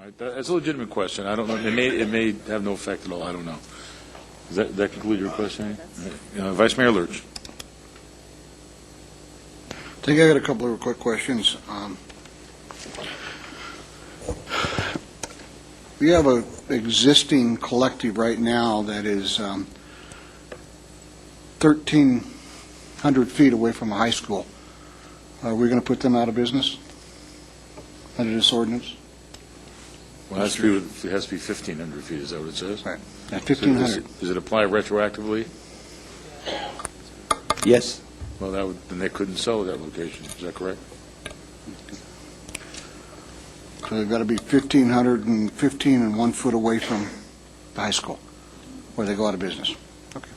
All right, that's a legitimate question. I don't know. It may have no effect at all. I don't know. Does that conclude your question? Vice Mayor Lerch. I think I got a couple of quick questions. We have an existing collective right now that is 1,300 feet away from a high school. Are we going to put them out of business under this ordinance? Well, it has to be 1,500 feet. Is that what it says? Right. At 1,500. Does it apply retroactively? Yes. Well, then they couldn't sell at that location. Is that correct? So they've got to be 1,515 and 1 foot away from the high school where they go out of business. Okay.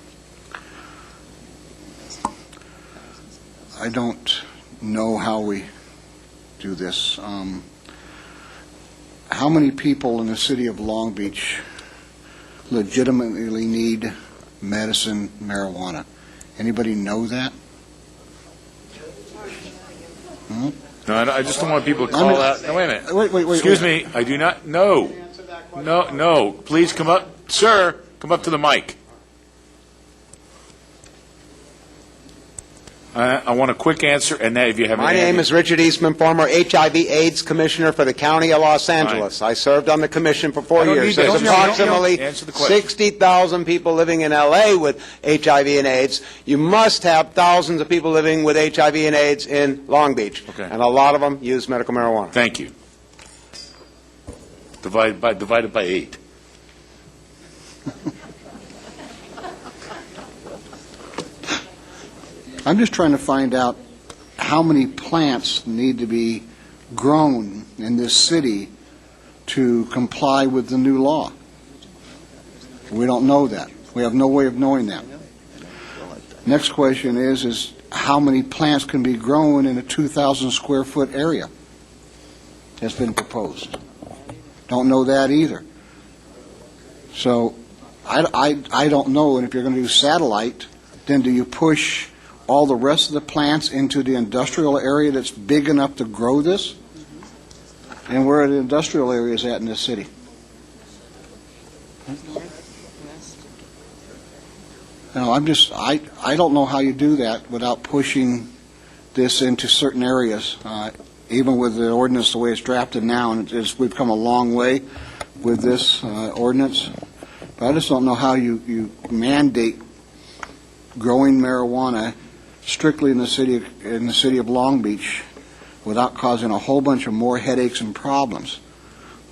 I don't know how we do this. How many people in the city of Long Beach legitimately need medicine marijuana? Anybody know that? Hmm? No, I just don't want people to call out. No, wait a minute. Wait. Excuse me. I do not. No. No. Please come up. Sir, come up to the mic. I want a quick answer, and then if you have My name is Richard Eastman, former HIV/AIDS Commissioner for the County of Los Angeles. I served on the commission for 4 years. There's approximately 60,000 people living in L.A. with HIV and AIDS. You must have thousands of people living with HIV and AIDS in Long Beach, and a lot of them use medical marijuana. Thank you. Divided by 8. I'm just trying to find out how many plants need to be grown in this city to comply with the new law. We don't know that. We have no way of knowing that. Next question is how many plants can be grown in a 2,000 square foot area that's been proposed. Don't know that either. So I don't know, and if you're going to do satellite, then do you push all the rest of the plants into the industrial area that's big enough to grow this? And where are the industrial areas at in this city? No, I don't know how you do that without pushing this into certain areas, even with the ordinance the way it's drafted now, and we've come a long way with this ordinance. But I just don't know how you mandate growing marijuana strictly in the city of Long Beach without causing a whole bunch of more headaches and problems.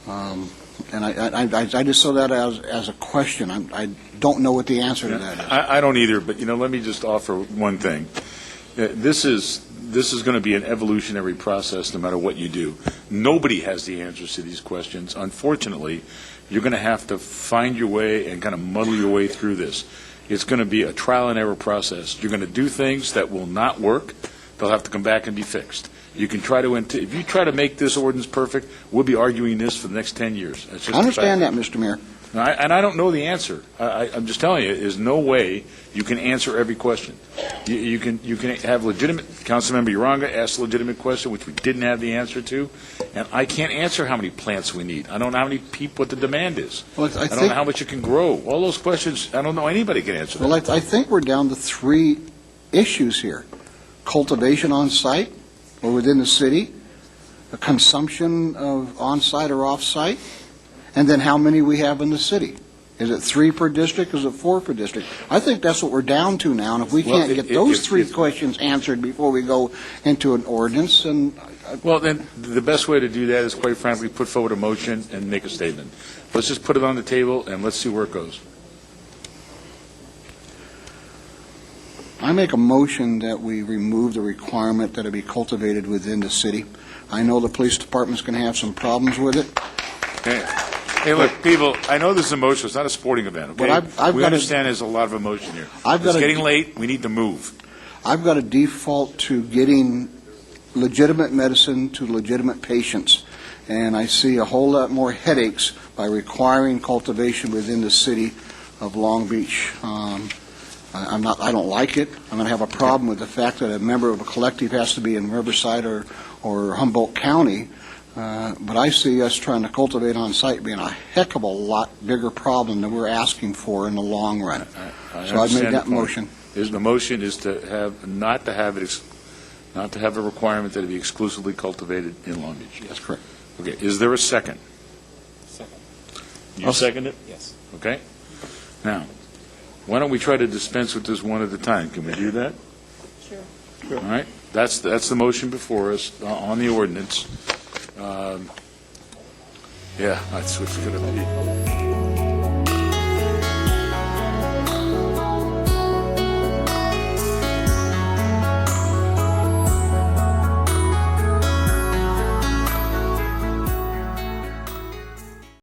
And I just saw that as a question. I don't know what the answer to that is. I don't either, but let me just offer one thing. This is going to be an evolutionary process no matter what you do. Nobody has the answers to these questions. Unfortunately, you're going to have to find your way and kind of muddle your way through this. It's going to be a trial and error process. You're going to do things that will not work. They'll have to come back and be fixed. You can try to, if you try to make this ordinance perfect, we'll be arguing this for the next 10 years. That's just I understand that, Mr. Mayor. And I don't know the answer. I'm just telling you, there's no way you can answer every question. You can have legitimate, Councilmember Uranga asked a legitimate question, which we didn't have the answer to, and I can't answer how many plants we need. I don't know how many people, what the demand is. Well, I don't know how much it can grow. All those questions, I don't know anybody can answer them. Well, I think we're down to 3 issues here. Cultivation on site or within the city, the consumption of on-site or off-site, and then how many we have in the city. Is it 3 per district? Is it 4 per district? I think that's what we're down to now, and if we can't get those 3 questions answered before we go into an ordinance, and well, then the best way to do that is, quite frankly, put forward a motion and make a statement. Let's just put it on the table and let's see where it goes. I make a motion that we remove the requirement that it be cultivated within the city. I know the police department's going to have some problems with it. Hey, look, people, I know this is emotional. It's not a sporting event, okay? But we understand there's a lot of emotion here. It's getting late. We need to move. I've got a default to getting legitimate medicine to legitimate patients, and I see a whole lot more headaches by requiring cultivation within the city of Long Beach. I don't like it. I'm going to have a problem with the fact that a member of a collective has to be in Riverside or Humboldt County But I see us trying to cultivate on site being a heck of a lot bigger problem than we're asking for in the long run. So I've made that motion. The motion is to have, not to have a requirement that it be exclusively cultivated in Long Beach. That's correct. Okay, is there a second? Second. You second it? Yes. Okay. Now, why don't we try to dispense with this one at a time? Can we do that? Sure. All right, that's the motion before us on the ordinance. Yeah, that's what's going to be.